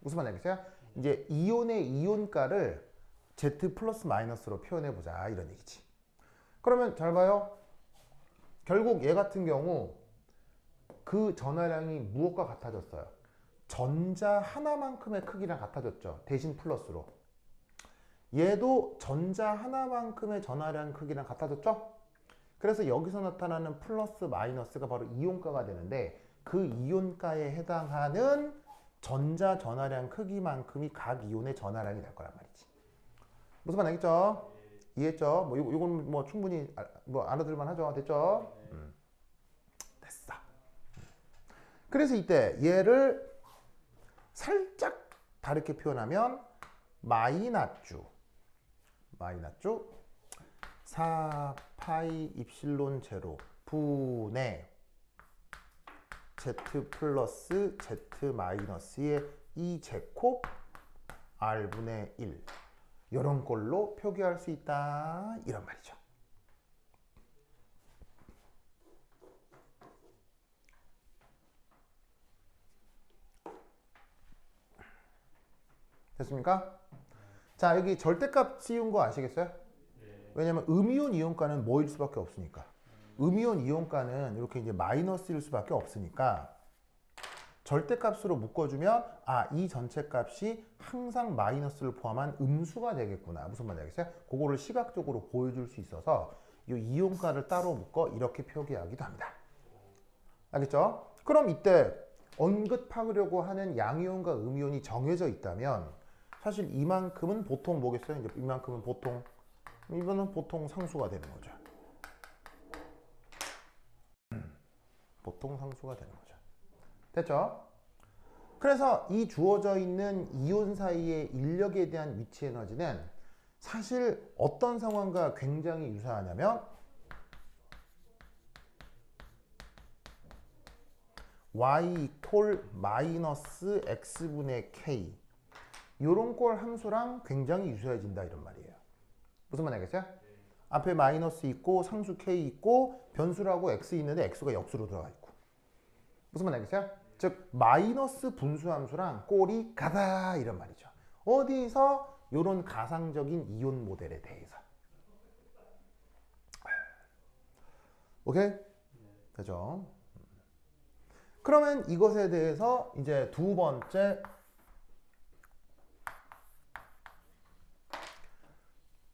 A: 무슨 말인지 알겠어요? 이제 이온의 이온가를 Z 플러스 마이너스로 표현해 보자 이런 얘기지. 그러면 잘 봐요. 결국 얘 같은 경우 그 전하량이 무엇과 같아졌어요? 전자 하나만큼의 크기랑 같아졌죠. 대신 플러스로. 얘도 전자 하나만큼의 전하량 크기랑 같아졌죠? 그래서 여기서 나타나는 플러스 마이너스가 바로 이온가가 되는데 그 이온가에 해당하는 전자 전하량 크기만큼이 각 이온의 전하량이 될 거란 말이지. 무슨 말 알겠죠? 이해했죠? 뭐 이건 뭐 충분히 뭐 알아들만 하죠. 됐죠? 됐어. 그래서 이때 얘를 살짝 다르게 표현하면 마이나쭈 4 파이 입실론 제로 분의 z 플러스 z 마이너스의 2 제곱 r분의 1 이런 걸로 표기할 수 있다 이런 말이죠. 됐습니까? 자, 여기 절대값 씌운 거 아시겠어요? 왜냐면 음이온 이온가는 뭐일 수밖에 없으니까. 음이온 이온가는 이렇게 이제 마이너스일 수밖에 없으니까 절대값으로 묶어주면 이 전체 값이 항상 마이너스를 포함한 음수가 되겠구나. 무슨 말인지 알겠어요? 그거를 시각적으로 보여줄 수 있어서 이 이온가를 따로 묶어 이렇게 표기하기도 합니다. 알겠죠? 그럼 이때 언급하려고 하는 양이온과 음이온이 정해져 있다면 사실 이만큼은 보통 뭐겠어요? 이제 이만큼은 보통 이거는 보통 상수가 되는 거죠. 보통 상수가 되는 거죠. 됐죠? 그래서 이 주어져 있는 이온 사이의 인력에 대한 위치 에너지는 사실 어떤 상황과 굉장히 유사하냐면 y 이퀄 마이너스 x분의 k 요런 꼴 함수랑 굉장히 유사해진다 이런 말이에요. 무슨 말 알겠어요? 앞에 마이너스 있고 상수 k 있고 변수라고 x 있는데 x가 역수로 들어가 있고 무슨 말 알겠어요? 즉 마이너스 분수함수랑 꼴이 같다 이런 말이죠. 어디서 요런 가상적인 이온 모델에 대해서 오케이? 되죠? 그러면 이것에 대해서 이제 두 번째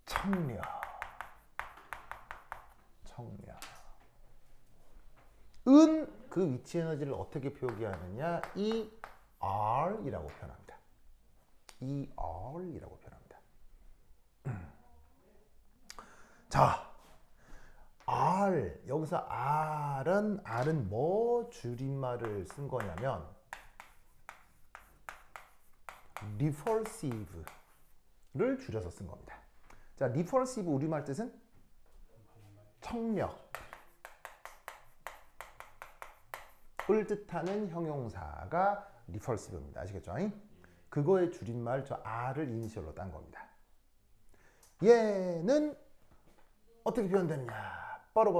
A: 청력. 은 그 위치 에너지를 어떻게 표기하느냐? ER이라고 표현합니다. ER이라고 표현합니다. 자, R 여기서 R은 뭐 줄임말을 쓴 거냐면 repulsive를 줄여서 쓴 겁니다. 자, repulsive 우리말 뜻은 청력. 을 뜻하는 형용사가 repulsive입니다. 아시겠죠? 그거의 줄임말 저 R을 이니셜로 딴 겁니다. 얘는 어떻게 표현되느냐? 바로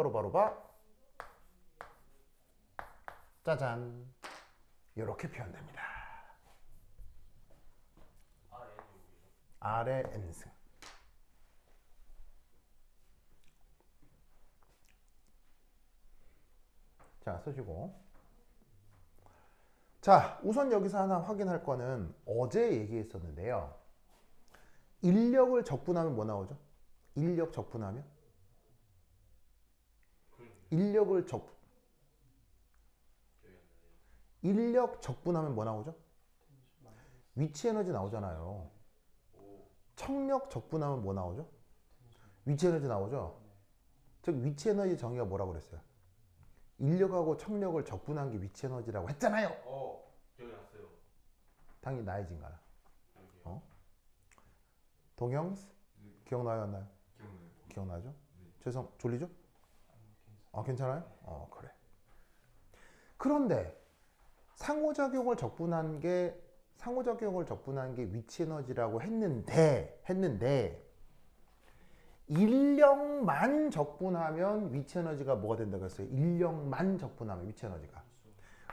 A: 짜잔 이렇게 표현됩니다. R의 n승. 자, 쓰시고. 자, 우선 여기서 하나 확인할 거는 어제 얘기했었는데요. 인력을 적분하면 뭐 나오죠? 인력 적분하면? 인력 적분하면 뭐 나오죠? 위치 에너지 나오잖아요. 청력 적분하면 뭐 나오죠? 위치 에너지 나오죠? 즉 위치 에너지 정의가 뭐라고 그랬어요? 인력하고 청력을 적분한 게 위치 에너지라고 했잖아요.
B: 기억이 났어요.
A: 당연히 나의 진가라. 동영스? 기억나요 안 나요? 기억나죠? 죄송 졸리죠? 괜찮아요? 그래. 그런데 상호작용을 적분한 게 위치 에너지라고 했는데 인력만 적분하면 위치 에너지가 뭐가 된다고 했어요? 인력만 적분하면 위치 에너지가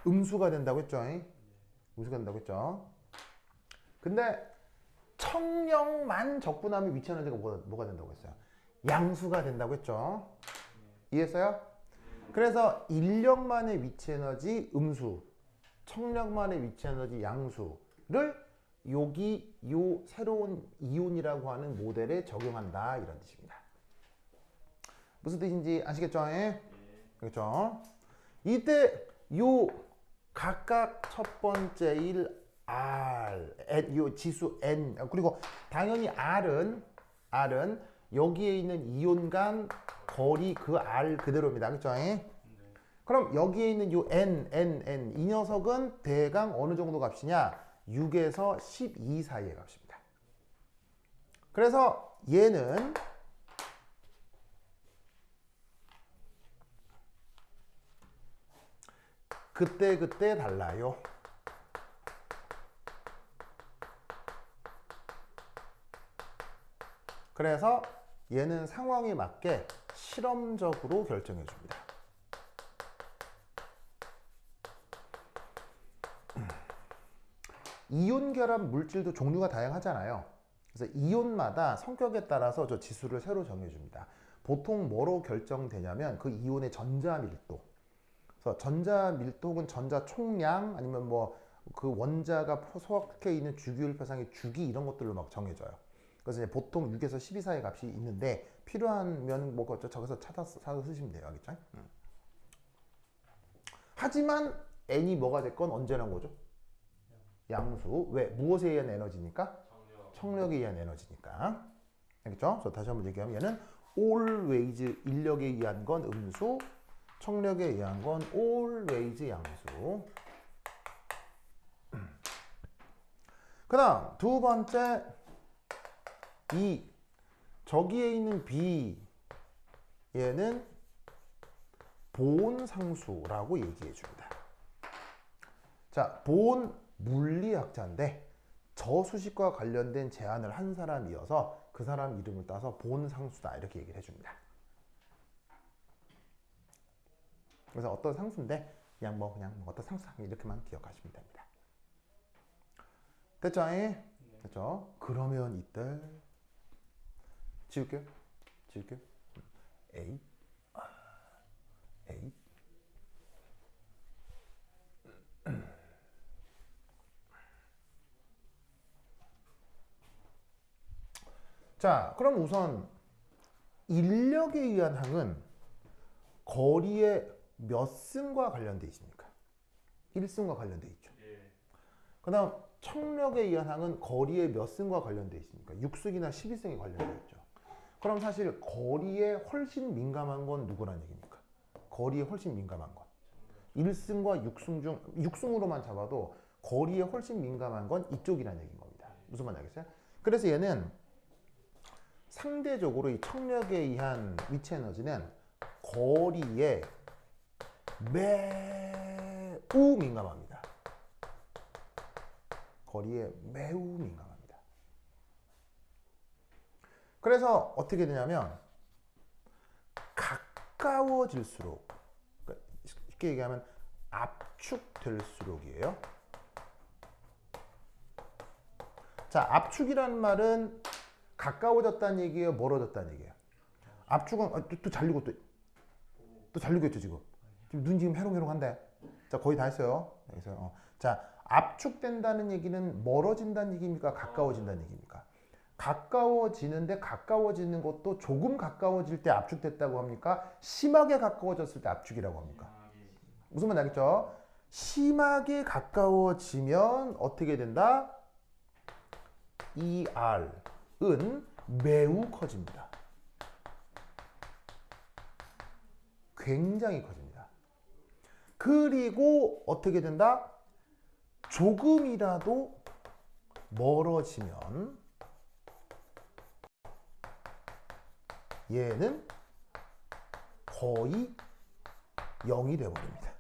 A: 음수가 된다고 했죠? 음수가 된다고 했죠? 근데 청력만 적분하면 위치 에너지가 뭐가 된다고 했어요? 양수가 된다고 했죠? 이해했어요? 그래서 인력만의 위치 에너지 음수, 청력만의 위치 에너지 양수를 여기 요 새로운 이온이라고 하는 모델에 적용한다 이런 뜻입니다. 무슨 뜻인지 아시겠죠? 그렇죠? 이때 요 각각 첫 번째 일 R, 요 지수 N 그리고 당연히 R은 여기에 있는 이온 간 거리 그 R 그대로입니다. 그렇죠? 그럼 여기에 있는 요 N 이 녀석은 대강 어느 정도 값이냐? 6에서 12 사이의 값입니다. 그래서 얘는 그때 달라요. 그래서 얘는 상황에 맞게 실험적으로 결정해 줍니다. 이온 결합 물질도 종류가 다양하잖아요. 그래서 이온마다 성격에 따라서 저 지수를 새로 정해줍니다. 보통 뭐로 결정되냐면 그 이온의 전자 밀도. 그래서 전자 밀도 혹은 전자 총량 아니면 뭐 그 원자가 속해 있는 주기율표상의 주기 이런 것들로 막 정해져요. 그래서 이제 보통 6에서 12 사이 값이 있는데 필요하면 뭐 저기서 찾아서 쓰시면 돼요. 알겠죠? 하지만 n이 뭐가 됐건 언제란 거죠? 양수. 왜? 무엇에 의한 에너지니까? 청력에 의한 에너지니까. 알겠죠? 그래서 다시 한번 얘기하면 얘는 always 인력에 의한 건 음수, 청력에 의한 건 always 양수. 그 다음 두 번째 이 저기에 있는 B 얘는 보온상수라고 얘기해 줍니다. 자, 보온 물리학자인데 저수식과 관련된 제안을 한 사람이어서 그 사람 이름을 따서 보온상수다 이렇게 얘기를 해줍니다. 그래서 어떤 상수인데 그냥 뭐 어떤 상수 이렇게만 기억하시면 됩니다. 됐죠? 됐죠? 그러면 이때 지울게요. A 자, 그럼 우선 인력에 의한 항은 거리의 몇 승과 관련돼 있습니까? 1승과 관련돼 있죠.
B: 예.
A: 그 다음 청력에 의한 항은 거리의 몇 승과 관련돼 있습니까? 6승이나 12승에 관련돼 있죠. 그럼 사실 거리에 훨씬 민감한 건 누구란 얘기입니까? 거리에 훨씬 민감한 건 1승과 6승 중 6승으로만 잡아도 거리에 훨씬 민감한 건 이쪽이라는 얘기인 겁니다. 무슨 말인지 알겠어요? 그래서 얘는 상대적으로 이 청력에 의한 위치 에너지는 거리에 매우 민감합니다. 거리에 매우 민감합니다. 그래서 어떻게 되냐면 가까워질수록 그러니까 쉽게 얘기하면 압축될수록이에요. 자, 압축이라는 말은 가까워졌다는 얘기예요? 멀어졌다는 얘기예요? 압축은 또 잘리고 또 잘리고 있죠 지금. 눈 지금 해롱해롱한데. 자, 거의 다 했어요. 그래서 자, 압축된다는 얘기는 멀어진다는 얘기입니까? 가까워진다는 얘기입니까? 가까워지는데 가까워지는 것도 조금 가까워질 때 압축됐다고 합니까? 심하게 가까워졌을 때 압축이라고 합니까? 무슨 말인지 알겠죠? 심하게 가까워지면 어떻게 된다? ER은 매우 커집니다. 굉장히 커집니다. 그리고 어떻게 된다? 조금이라도 멀어지면 얘는 거의 0이 되어버립니다.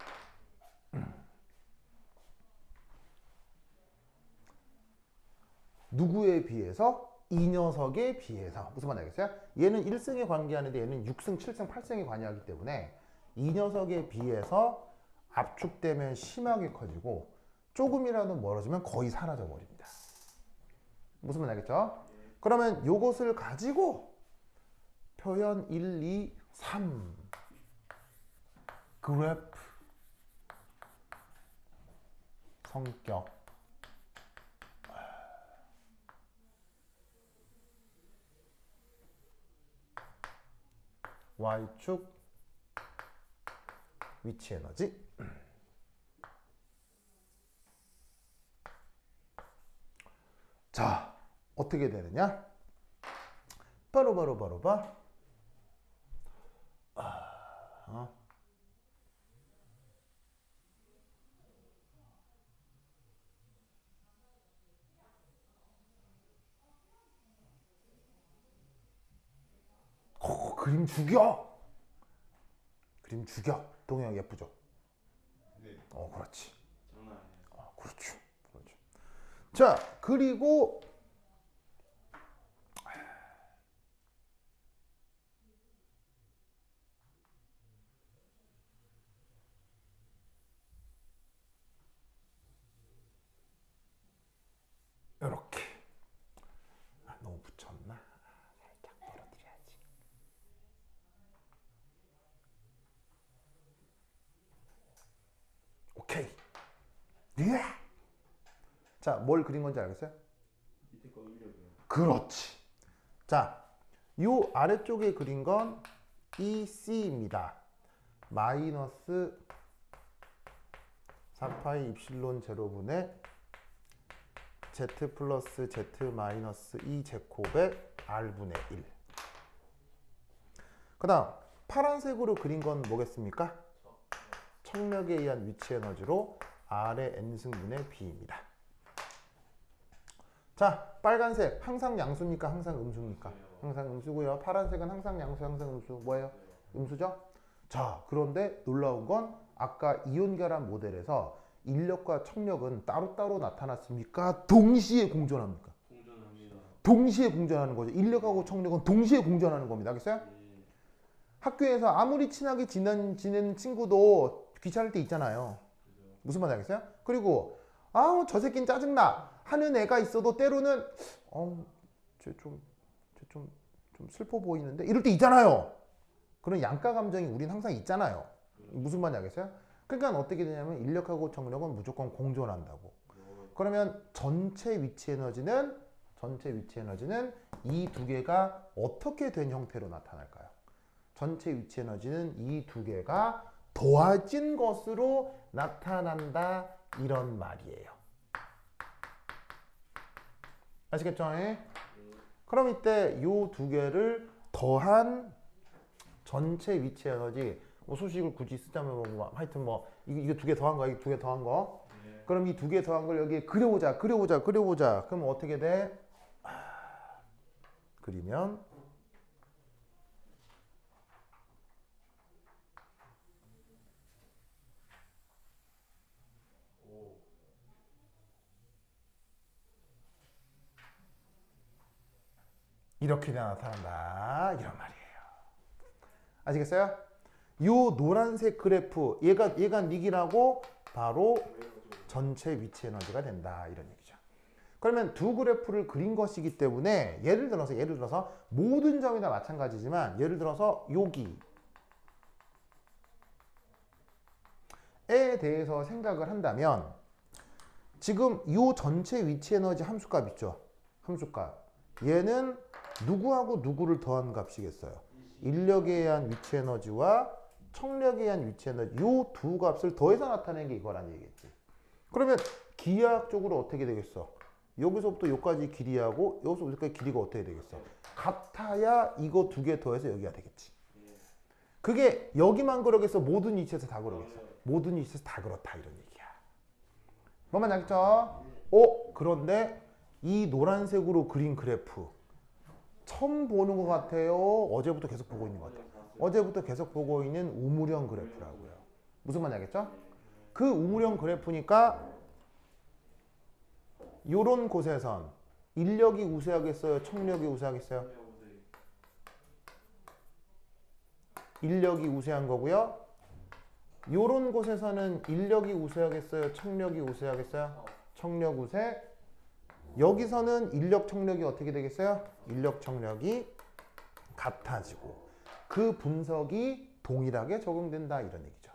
A: 누구에 비해서? 이 녀석에 비해서. 무슨 말인지 알겠어요? 얘는 1승에 관계하는데 얘는 6승, 7승, 8승에 관여하기 때문에 이 녀석에 비해서 압축되면 심하게 커지고 조금이라도 멀어지면 거의 사라져 버립니다. 무슨 말인지 알겠죠? 그러면 이것을 가지고 표현 1, 2, 3 그래프 성격 Y축 위치 에너지 자, 어떻게 되느냐? 바로 그림 죽여. 동영 예쁘죠?
B: 네.
A: 그렇지.
B: 장난 아니에요.
A: 그렇죠. 그렇죠. 자, 그리고 이렇게. 너무 붙였나? 살짝 떨어뜨려야지. 오케이. 예. 자, 뭘 그린 건지 알겠어요?
B: 밑에 거 인력이요.
A: 그렇지. 자, 요 아래쪽에 그린 건 EC입니다. 마이너스 4파이 입실론 제로분의 Z 플러스 Z 마이너스 2 제곱의 R분의 1. 그 다음 파란색으로 그린 건 뭐겠습니까? 청력에 의한 위치 에너지로 R의 N승분의 B입니다. 자, 빨간색 항상 양수입니까? 항상 음수입니까? 항상 음수고요. 파란색은 항상 양수, 항상 음수. 뭐예요? 음수죠? 자, 그런데 놀라운 건 아까 이온 결합 모델에서 인력과 청력은 따로따로 나타났습니까? 동시에 공존합니까?
B: 공존합니다.
A: 동시에 공존하는 거죠. 인력하고 청력은 동시에 공존하는 겁니다. 알겠어요?
B: 예.
A: 학교에서 아무리 친하게 지내는 친구도 귀찮을 때 있잖아요.
B: 그죠.
A: 무슨 말인지 알겠어요? 그리고 저 새끼는 짜증나 하는 애가 있어도 때로는 쟤좀 슬퍼 보이는데 이럴 때 있잖아요. 그런 양가 감정이 우린 항상 있잖아요. 무슨 말인지 알겠어요? 그러니까 어떻게 되냐면 인력하고 청력은 무조건 공존한다고. 그러면 전체 위치 에너지는 이 두 개가 어떻게 된 형태로 나타날까요? 전체 위치 에너지는 이 두 개가 더해진 것으로 나타난다 이런 말이에요. 아시겠죠? 그럼 이때 이 두 개를 더한 전체 위치 에너지 뭐 수식을 굳이 쓰자면 뭐 하여튼 뭐 이거 두 개 더한 거, 이거 두 개 더한 거.
B: 예.
A: 그럼 이 두 개 더한 걸 여기에 그려보자. 그럼 어떻게 돼? 그리면
B: 오.
A: 이렇게 나타난다 이런 말이에요. 아시겠어요? 요 노란색 그래프 얘가 닉이라고 바로 전체 위치 에너지가 된다 이런 얘기죠. 그러면 두 그래프를 그린 것이기 때문에 예를 들어서 모든 점이 다 마찬가지지만 예를 들어서 여기에 대해서 생각을 한다면 지금 요 전체 위치 에너지 함수값 있죠. 함수값. 얘는 누구하고 누구를 더한 값이겠어요. 인력에 의한 위치 에너지와 청력에 의한 위치 에너지 요 두 값을 더해서 나타낸 게 이거란 얘기겠지. 그러면 기하학적으로 어떻게 되겠어? 여기서부터 여기까지 길이하고 여기서부터 여기까지 길이가 어떻게 되겠어? 같아야 이거 두 개 더해서 여기가 되겠지. 그게 여기만 그러겠어? 모든 위치에서 다 그러겠어? 모든 위치에서 다 그렇다 이런 얘기야. 뭐만 알겠죠? 그런데 이 노란색으로 그린 그래프 처음 보는 것 같아요? 어제부터 계속 보고 있는 것 같아요? 어제부터 계속 보고 있는 우물형 그래프라고요. 무슨 말인지 알겠죠? 그 우물형 그래프니까 요런 곳에선 인력이 우세하겠어요? 청력이 우세하겠어요? 인력이 우세한 거고요. 요런 곳에서는 인력이 우세하겠어요? 청력이 우세하겠어요? 청력 우세. 여기서는 인력 청력이 어떻게 되겠어요? 인력 청력이 같아지고 그 분석이 동일하게 적용된다 이런 얘기죠.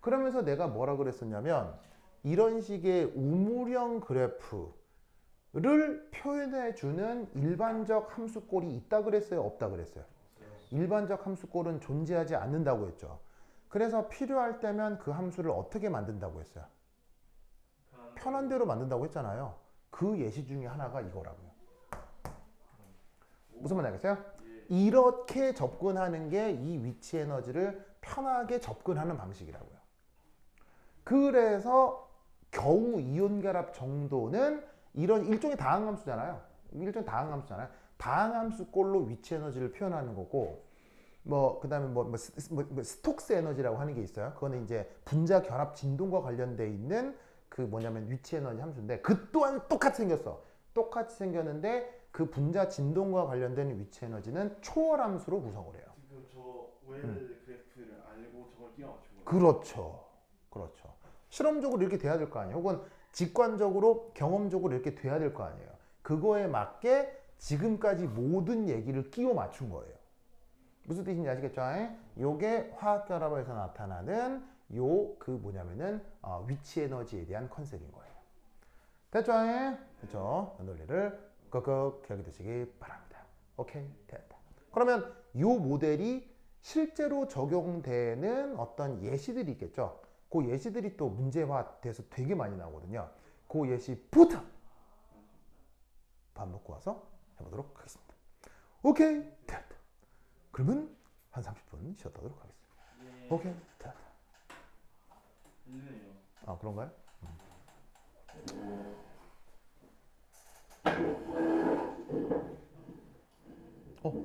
A: 그러면서 내가 뭐라 그랬었냐면 이런 식의 우물형 그래프를 표현해 주는 일반적 함수꼴이 있다 그랬어요? 없다 그랬어요? 일반적 함수꼴은 존재하지 않는다고 했죠. 그래서 필요할 때면 그 함수를 어떻게 만든다고 했어요? 편한 대로 만든다고 했잖아요. 그 예시 중에 하나가 이거라고요. 무슨 말인지 알겠어요? 이렇게 접근하는 게 이 위치 에너지를 편하게 접근하는 방식이라고요. 그래서 겨우 이온 결합 정도는 이런 일종의 다항함수잖아요. 다항함수꼴로 위치 에너지를 표현하는 거고 뭐 그다음에 뭐 스톡스 에너지라고 하는 게 있어요. 그거는 이제 분자 결합 진동과 관련돼 있는 그 뭐냐면 위치 에너지 함수인데 그 또한 똑같이 생겼어. 똑같이 생겼는데 그 분자 진동과 관련된 위치 에너지는 초월 함수로 구성을 해요.
B: 지금 저 웰 그래프를 알고 저걸 끼워 맞춘 거예요.
A: 그렇죠. 그렇죠. 실험적으로 이렇게 돼야 될 거 아니에요. 혹은 직관적으로 경험적으로 이렇게 돼야 될 거 아니에요. 그거에 맞게 지금까지 모든 얘기를 끼워 맞춘 거예요. 무슨 뜻인지 아시겠죠? 요게 화학 결합에서 나타나는 요 그 뭐냐면은 위치 에너지에 대한 컨셉인 거예요. 됐죠? 그렇죠? 논리를 끄끄 기억해 두시기 바랍니다. 오케이, 됐다. 그러면 요 모델이 실제로 적용되는 어떤 예시들이 있겠죠? 그 예시들이 또 문제화돼서 되게 많이 나오거든요. 그 예시부터 밥 먹고 와서 해보도록 하겠습니다. 오케이, 됐다. 그러면 한 30분 쉬었다 하도록 하겠습니다.
B: 네.
A: 오케이, 됐다.
B: 힘드네요.
A: 아, 그런가요?